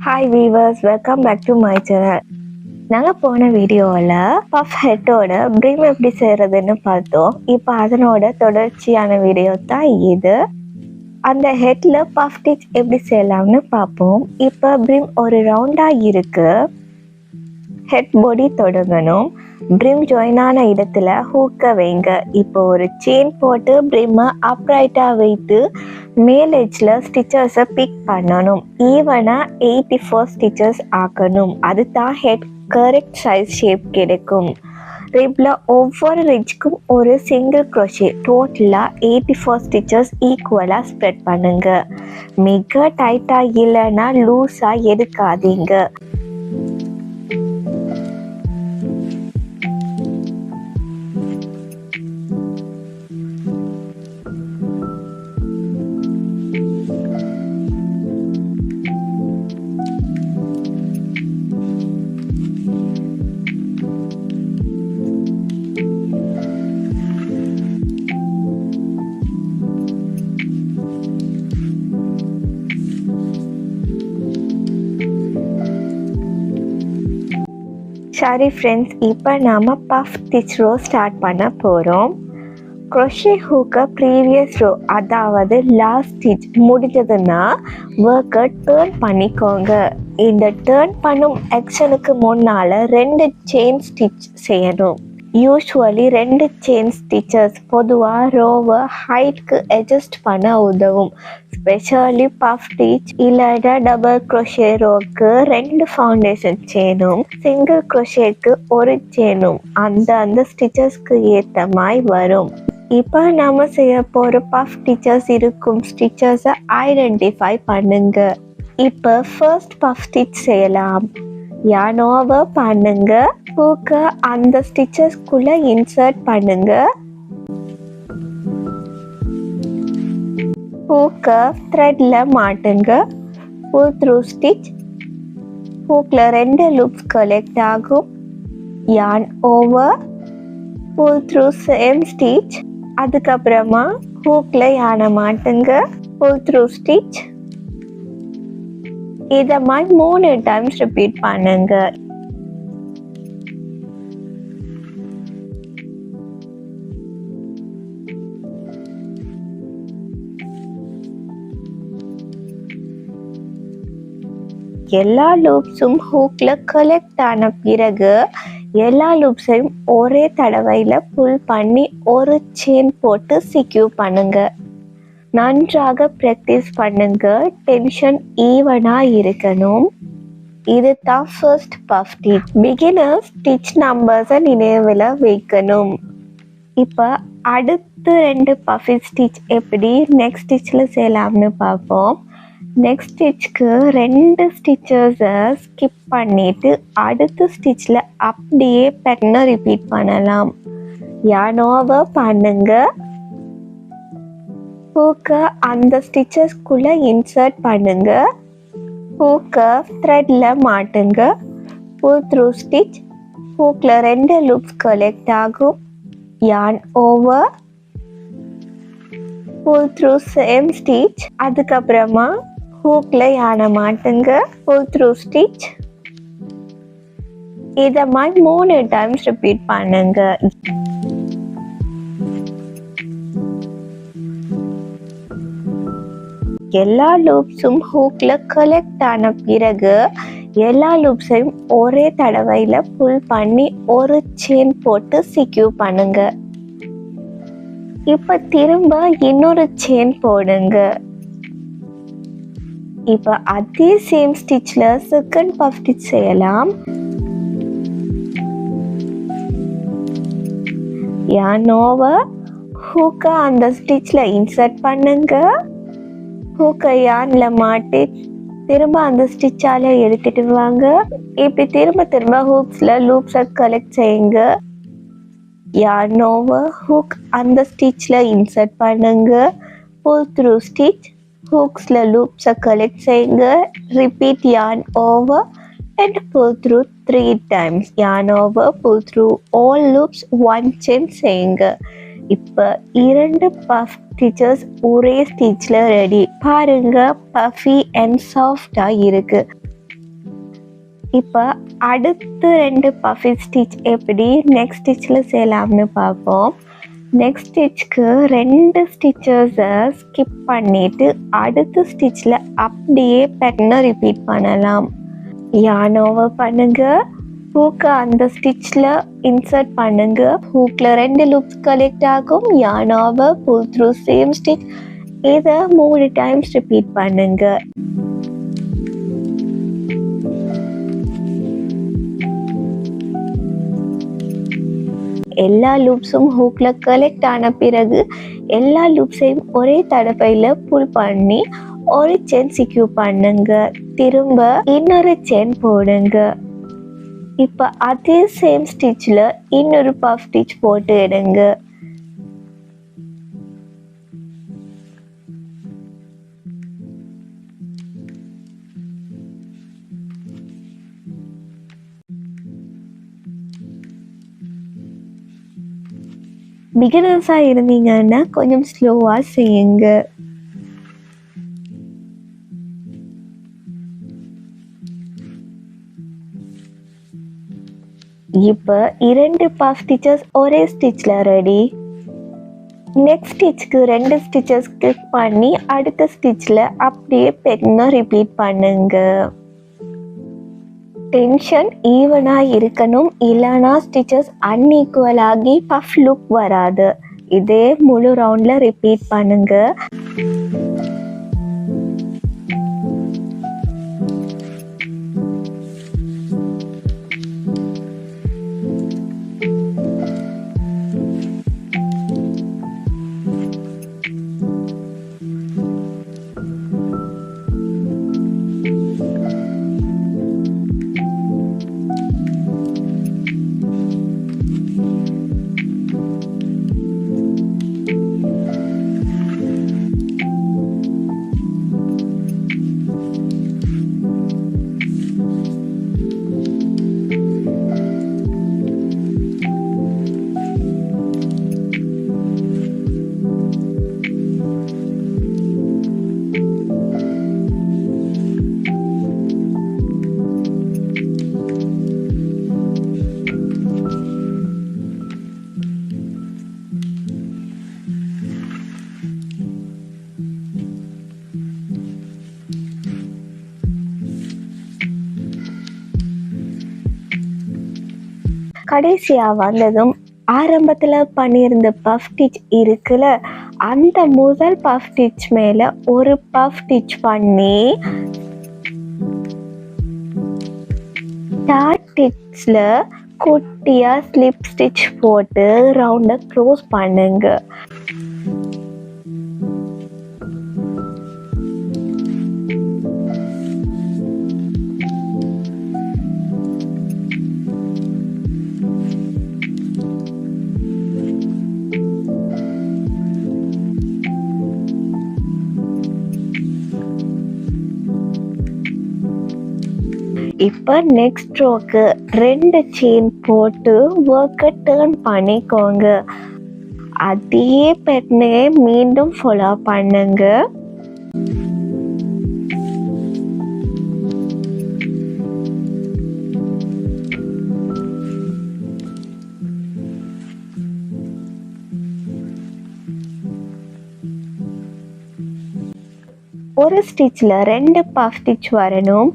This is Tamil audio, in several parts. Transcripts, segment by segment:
Hi viewers, welcome back to my channel. நாங்கள் போன வீடியோவில் பஃப் ஹெட்டோட ப்ரிம் எப்படி செய்கிறதுன்னு பார்த்தோம். இப்போ அதனோட தொடர்ச்சியான வீடியோ தான் இது. அந்த ஹெட்டில் பஃப் ஸ்டிச் எப்படி செய்யலாம்னு பார்ப்போம். இப்போ ப்ரிம் ஒரு ரவுண்டாக இருக்கு. ஹெட் பாடி தொடங்கணும். ப்ரிம் ஜாயின் ஆன இடத்துல ஹூக்கை வைங்க. இப்போ ஒரு செயின் போட்டு ப்ரிம்மை அப்ரைட்டாக வைத்து மேல் எட்ஜில் ஸ்டிச்சஸை பிக் பண்ணணும். ஈவனாக 84 ஸ்டிச்சஸ் ஆக்கணும். அதுதான் ஹெட் கரெக்ட் சைஸ் ஷேப் கிடைக்கும். ரிப்பில் ஒவ்வொரு ரிட்ஜ்க்கும் ஒரு சிங்கிள் க்ரோஷே. டோட்டலாக 84 ஸ்டிச்சஸ் ஈக்குவலாக ஸ்ப்ரெட் பண்ணுங்க. மிக டைட்டாக இல்லைன்னா லூஸாக எடுக்காதீங்க. சரி ஃப்ரெண்ட்ஸ், இப்போ நாம் பஃப் ஸ்டிச் ரோ ஸ்டார்ட் பண்ண போகிறோம். க்ரோஷே ஹூக்கை ப்ரீவியஸ் ரோ, அதாவது லாஸ்ட் ஸ்டிச் முடிஞ்சதுன்னா ஒர்க்கை டேர்ன் பண்ணிக்கோங்க. இந்த டேர்ன் பண்ணும் ஆக்ஷனுக்கு முன்னால் 2 செயின் ஸ்டிச் செய்யணும். யூஸ்வலி 2 செயின் ஸ்டிச்சஸ் பொதுவாக ரோவை ஹைட்க்கு அட்ஜஸ்ட் பண்ண உதவும். ஸ்பெஷலி பஃப் ஸ்டிச் இல்லைன்னா டபுள் க்ரோஷே ரோக்கு 2 ஃபவுண்டேஷன் செயினும் சிங்கிள் க்ரோஷேக்கு ஒரு செயினும் அந்த ஸ்டிச்சஸ்க்கு ஏற்ற மாதிரி வரும். இப்போ நம்ம செய்ய போகிற பஃப் ஸ்டிச்சஸ் இருக்கும் ஸ்டிச்சஸை ஐடென்டிஃபை பண்ணுங்க. இப்போ ஃபர்ஸ்ட் பஃப் ஸ்டிச் செய்யலாம். யானோவை பண்ணுங்க. ஹூக்கை அந்த ஸ்டிச்சஸ்குள்ள இன்சர்ட் பண்ணுங்க. ஹூக்கை த்ரெட்ல மாட்டுங்க. Pull through stitch. ஹூக்ல 2 லூப்ஸ் கலெக்ட் ஆகும். Yarn over, pull through same stitch. அதுக்கப்புறமா ஹூக்ல யானை மாட்டுங்க. Pull through stitch. இதை மாதிரி 3 டைம்ஸ் ரிப்பீட் பண்ணுங்க. எல்லா லூப்ஸும் ஹூக்ல கலெக்ட் ஆன பிறகு எல்லா லூப்ஸையும் ஒரே தடவையில் புல் பண்ணி ஒரு செயின் போட்டு செக்யூர் பண்ணுங்க. நன்றாக ப்ராக்டிஸ் பண்ணுங்க. டென்ஷன் ஈவனாக இருக்கணும். இது தான் first puff stitch. Beginner stitch நம்பர்ஸை நினைவில் வைக்கணும். இப்போ அடுத்து 2 பஃப் ஸ்டிச் எப்படி நெக்ஸ்ட் ஸ்டிச்சில் செய்யலாம்னு பார்ப்போம். நெக்ஸ்ட் ஸ்டிச்சுக்கு 2 ஸ்டிச்சஸை ஸ்கிப் பண்ணிட்டு அடுத்த ஸ்டிச்சில் அப்படியே பேட்டர்னை ரிப்பீட் பண்ணலாம். யானோவை பண்ணுங்க. ஹூக்கை அந்த ஸ்டிச்சஸ்குள்ள இன்சர்ட் பண்ணுங்க. ஹூக்கை த்ரெட்ல மாட்டுங்க. Pull through stitch. ஹூக்ல 2 லூப்ஸ் கலெக்ட் ஆகும். Yarn over, pull through same stitch. அதுக்கப்புறமா ஹூக்ல யானை மாட்டுங்க. Pull through stitch. இதை மாதிரி 3 டைம்ஸ் ரிப்பீட் பண்ணுங்க. எல்லா லூப்ஸும் ஹூக்ல கலெக்ட் ஆன பிறகு எல்லா லூப்ஸையும் ஒரே தடவையில் புல் பண்ணி ஒரு செயின் போட்டு செக்யூர் பண்ணுங்க. இப்போ திரும்ப இன்னொரு செயின் போடுங்க. இப்போ அதே சேம் ஸ்டிச்ல செகண்ட் பஃப் ஸ்டிச் செய்யலாம். யானோவை ஹூக்கை அந்த ஸ்டிச்ல இன்சர்ட் பண்ணுங்க. ஹூக்கை யான்ல மாட்டி திரும்ப அந்த ஸ்டிச்சால எடுத்துட்டு வாங்க. இப்படி திரும்ப ஹூக்ஸ்ல லூப்ஸை கலெக்ட் செய்யுங்க. யானோவை ஹூக் அந்த ஸ்டிச்ல இன்சர்ட் பண்ணுங்க. Pull through stitch. ஹூக்ஸ்ல லூப்ஸை கலெக்ட் செய்யுங்க. Repeat yarn over and pull through 3 times. Yarn over, pull through all loops, 1 chain செய்யுங்க. இப்போ 2 பஃப் ஸ்டிச்சஸ் ஒரே ஸ்டிச்சில் ரெடி. பாருங்க, பஃபி அண்ட் சாஃப்டாக இருக்கு. இப்போ அடுத்து 2 பஃபி ஸ்டிச் எப்படி நெக்ஸ்ட் ஸ்டிச்சில் செய்யலாம்னு பார்ப்போம். நெக்ஸ்ட் ஸ்டிச்சுக்கு 2 ஸ்டிச்சஸை ஸ்கிப் பண்ணிவிட்டு அடுத்த ஸ்டிச்சில் அப்படியே பேட்டர்னை ரிப்பீட் பண்ணலாம். yarn over பண்ணுங்க, ஹூக்கை அந்த ஸ்டிச்சில் இன்சர்ட் பண்ணுங்க. ஹூக்கில் 2 லூப்ஸ் கலெக்ட் ஆகும். yarn over, pull through same stitch. இதை 3 டைம்ஸ் ரிப்பீட் பண்ணுங்க. எல்லா லூப்ஸும் ஹூக்கில் கலெக்ட் ஆன பிறகு எல்லா லூப்ஸையும் ஒரே தடவையில் புல் பண்ணி ஒரு செயின் செக்யூர் பண்ணுங்க. திரும்ப இன்னொரு செயின் போடுங்க. இப்போ அதே சேம் ஸ்டிச்சில் இன்னொரு பஃப் ஸ்டிச் போட்டு எடுங்க. பிகினர்ஸாக இருந்தீங்கன்னா கொஞ்சம் ஸ்லோவாக செய்யுங்க. இப்போ 2 பஃப் ஸ்டிச்சஸ் ஒரே ஸ்டிச்சில் ரெடி. நெக்ஸ்ட் ஸ்டிச்சுக்கு 2 ஸ்டிச்சஸ் கிளிக் பண்ணி அடுத்த ஸ்டிச்சில் அப்படியே பேட்டர்னை ரிப்பீட் பண்ணுங்க. டென்ஷன் ஈவனாக இருக்கணும், இல்லைனா ஸ்டிச்சஸ் அன்ஈக்குவல் ஆகி பஃப் லுக் வராது. இதே முழு ரவுண்டில் ரிப்பீட் பண்ணுங்க. கடைசியாக வந்ததும் ஆரம்பத்தில் பண்ணியிருந்த பஃப் ஸ்டிச் இருக்குல்ல, அந்த முதல் பஃப் ஸ்டிச் மேலே ஒரு பஃப் ஸ்டிச் பண்ணி டாட் ஸ்டிச்சில் குட்டியாக ஸ்லிப் ஸ்டிச் போட்டு ரவுண்டை க்ளோஸ் பண்ணுங்க. இப்போ நெக்ஸ்ட் ரோக்கு 2 செயின் போட்டு ஒர்க்கை டர்ன் பண்ணிக்கோங்க. அதே பேட்டர்னை மீண்டும் ஃபாலோ பண்ணுங்க. ஒரு ஸ்டிச்சில் 2 பஃப் ஸ்டிச் வரணும்.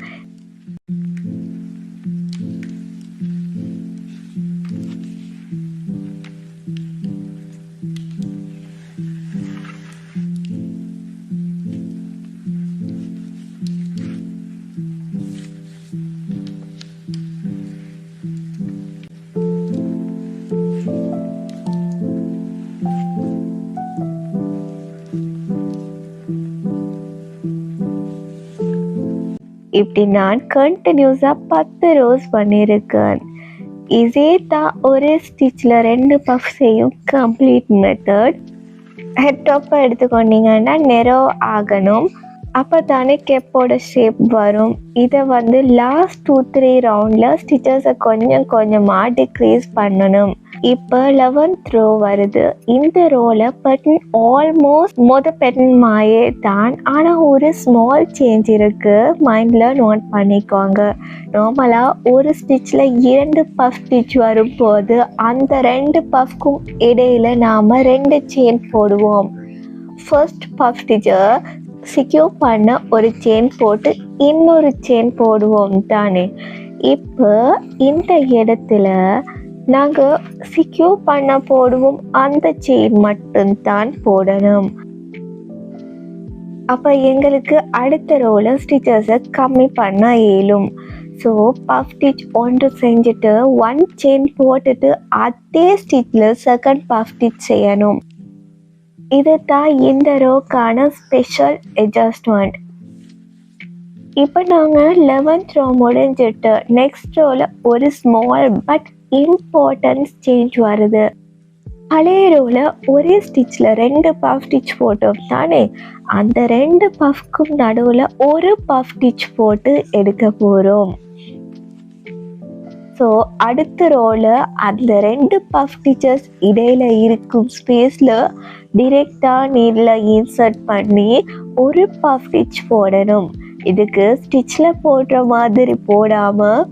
இப்படி நான் கண்டினியூஸாக 10 ரோஸ் பண்ணியிருக்கேன். இதே தான் ஒரு ஸ்டிச்சில் 2 பஃப் செய்யும் கம்ப்ளீட் மெத்தட். ஹெட் டாப்பை எடுத்துக்கொண்டீங்கன்னா நெரோ ஆகணும், அப்போ தானே கெப்போட ஷேப் வரும். இதை லாஸ்ட் 2-3 ரவுண்டில் ஸ்டிச்சஸை கொஞ்சம் கொஞ்சமாக டிக்ரீஸ் பண்ணணும். இப்போ 11th ரோ வருது. இந்த ரோல பட்டன் ஆல்மோஸ்ட் பட்டன் மாயே தான். ஆனால் ஒரு ஸ்மால் சேஞ்ச் இருக்கு, மைண்டில் நோட் பண்ணிக்கோங்க. நார்மலாக ஒரு ஸ்டிச்சில் 2 பஃப் ஸ்டிச் வரும்போது அந்த 2 பஃப்க்கும் இடையில நாம் 2 செயின் போடுவோம். ஃபர்ஸ்ட் பஃப் ஸ்டிச்சை செக்யூர் பண்ண ஒரு செயின் போட்டு இன்னொரு செயின் போடுவோம் தானே. இப்போ இந்த இடத்துல நாங்கள் செக்யூர் பண்ண போடுவோம் அந்த செயின் மட்டும்தான் போடணும். அப்போ எங்களுக்கு அடுத்த ரோல ஸ்டிச்சஸை கம்மி பண்ண இயலும். ஸோ பஃப் ஸ்டிச் ஒன்று செஞ்சுட்டு 1 செயின் போட்டுட்டு அதே ஸ்டிச்சில் செகண்ட் பஃப் ஸ்டிச் செய்யணும். இது தான் இந்த ரோக்கான ஸ்பெஷல் அட்ஜஸ்ட்மெண்ட். இப்போ நாங்கள் 11th ரோ முடிஞ்சிட்டு நெக்ஸ்ட் ரோவில் ஒரு ஸ்மால் பட் இம்பார்ட்டன்ஸ் சேஞ்ச் வருது. பழைய ரோவில் ஒரே ஸ்டிச்சில் 2 பஃப் ஸ்டிச் போட்டோம் தானே. அந்த 2 பஃப்க்கும் நடுவில் ஒரு பஃப் ஸ்டிச் போட்டு எடுக்க போகிறோம். ஸோ அடுத்த ரோவில் அந்த 2 பஃப் ஸ்டிச்சஸ் இடையில இருக்கும் ஸ்பேஸில் டிரெக்டாக நீடில் இன்சர்ட் பண்ணி ஒரு பஃப் ஸ்டிச் போடணும். இதுக்கு ஸ்டிச்சில் போடுற மாதிரி போடாமல்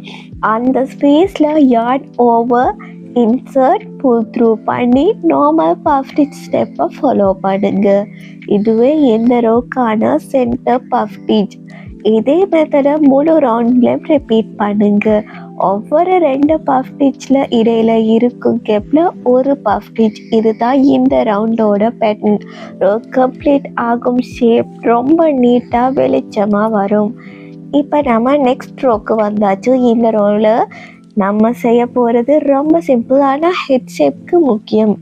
அந்த ஸ்பேஸில் யார்ன் ஓவர் இன்சர்ட் புல் த்ரூ பண்ணி நார்மல் பஃப் ஸ்டிச் ஸ்டெப்பை ஃபாலோ பண்ணுங்க. இதுவே எந்த ரோக்கான சென்டர் பஃப் ஸ்டிச். இதே மெத்தடை முழு ரவுண்ட்லேயும் ரிப்பீட் பண்ணுங்க. ஒவ்வொரு 2 பஃப் ஸ்டிச்சில் இடையில இருக்கும் கேப்பில் ஒரு பஃப் ஸ்டிச். இதுதான் இந்த ரவுண்டோட பேட்டர்ன். ரோ கம்ப்ளீட் ஆகும் ஷேப் ரொம்ப நீட்டாக வெளிச்சமாக வரும். இப்போ நம்ம நெக்ஸ்ட் ரோக்கு வந்தாச்சு. இந்த ரோவில் நம்ம செய்ய போகிறது ரொம்ப சிம்பிள், ஆனால் ஹெட் ஷேப்க்கு முக்கியம்.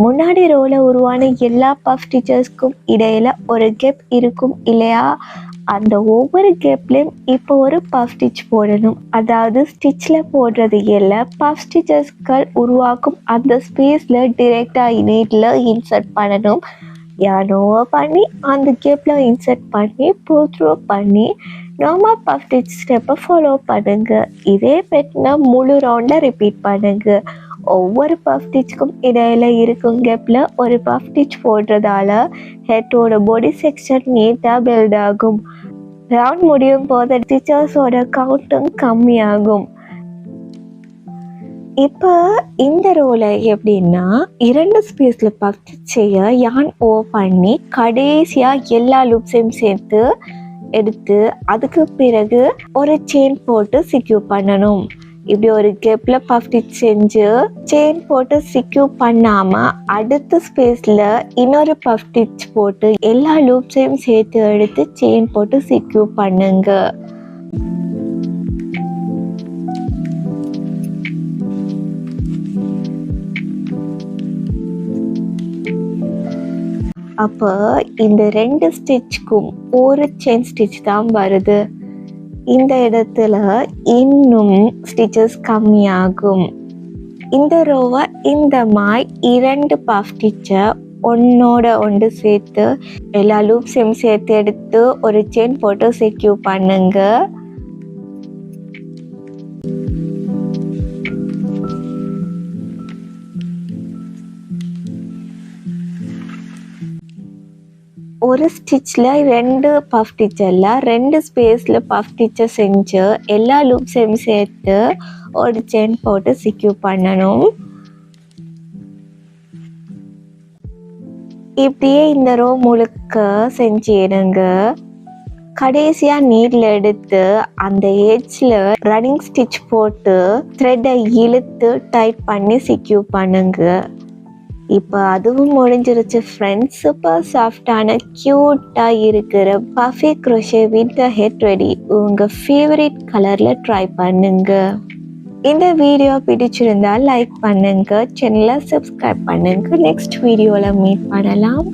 முன்னாடி ரோவில் உருவான எல்லா பஃப் ஸ்டிச்சஸ்க்கும் இடையில ஒரு கேப் இருக்கும் இல்லையா. அந்த ஒவ்வொரு கேப்லேயும் இப்போ ஒரு பஃப் ஸ்டிச் போடணும். அதாவது ஸ்டிச்சில் போடுறது எல்லாம் பஃப் ஸ்டிச்சஸ்கள் உருவாக்கும் அந்த ஸ்பேஸில் டிரெக்டாக நீட்டில் இன்சர்ட் பண்ணணும். யானோவா பண்ணி அந்த கேப்பில் இன்சர்ட் பண்ணி புல் த்ரூ பண்ணி நார்மல் பஃப் ஸ்டிச் ஸ்டெப்பை ஃபாலோ பண்ணுங்க. இதே பேட்டர்னை முழு ரவுண்டில் ரிப்பீட் பண்ணுங்க. ஒவ்வொரு பஃப் ஸ்டிச்சுக்கும் இடையில இருக்கும் கேப்பில் ஒரு பஃப் ஸ்டிச் போடுறதால ஹெட்டோட பாடி செக்ஷன் நீட்டாக பில்ட் ஆகும். ரவுண்ட் முடியும் போது ஸ்டிச்சஸோட கவுண்ட்டும் கம்மியாகும். இப்போ இந்த ரோல எப்படின்னா 2 ஸ்பேஸில் பஃப் ஸ்டிச் செய்ய யான் ஓவர் பண்ணி கடைசியாக எல்லா லூப்ஸையும் சேர்த்து எடுத்து அதுக்கு பிறகு ஒரு செயின் போட்டு செக்யூர் பண்ணணும். இப்படி ஒரு கேப்பில் பஃப் ஸ்டிச் செஞ்சு செயின் போட்டு செக்யூர் பண்ணாமல் அடுத்த ஸ்பேஸில் இன்னொரு பஃப் ஸ்டிச் போட்டு எல்லா லூப்ஸையும் சேர்த்து எடுத்து செயின் போட்டு செக்யூர் பண்ணுங்க. அப்போ இந்த 2 ஸ்டிச்சுக்கும் ஒரு செயின் ஸ்டிச் தான் வருது. இந்த இடத்துல இன்னும் ஸ்டிச்சஸ் கம்மியாகும். இந்த ரோவை இந்த மாதிரி 2 பஃப் ஸ்டிச்சை ஒன்னோட ஒன்று சேர்த்து எல்லா லூப்ஸையும் சேர்த்து எடுத்து ஒரு செயின் போட்டு செக்யூர் பண்ணுங்க. ஒரு ஸ்டிச்சில் 2 பஃப் ஸ்டிச் எல்லாம் 2 ஸ்பேஸில் பஃப் ஸ்டிச்சை செஞ்சு எல்லா லூப்ஸையும் சேர்த்து ஒரு செயின் போட்டு செக்யூர் பண்ணணும். இப்படியே இந்த ரோ முழுக்க செஞ்சிடுங்க. கடைசியாக நீடில் எடுத்து அந்த எட்ஜில் ரன்னிங் ஸ்டிச் போட்டு த்ரெட்டை இழுத்து டைட் பண்ணி செக்யூர் பண்ணுங்க. இப்போ அதுவும் முடிஞ்சிருச்சு ஃப்ரெண்ட்ஸ். சூப்பர் சாஃப்டான க்யூட்டாக இருக்கிற puffy crochet with head ready. உங்கள் ஃபேவரட் கலரில் ட்ரை பண்ணுங்க. இந்த வீடியோ பிடிச்சிருந்தால் லைக் பண்ணுங்க, சேனலை சப்ஸ்கிரைப் பண்ணுங்க. நெக்ஸ்ட் வீடியோவில் மீட் பண்ணலாம்.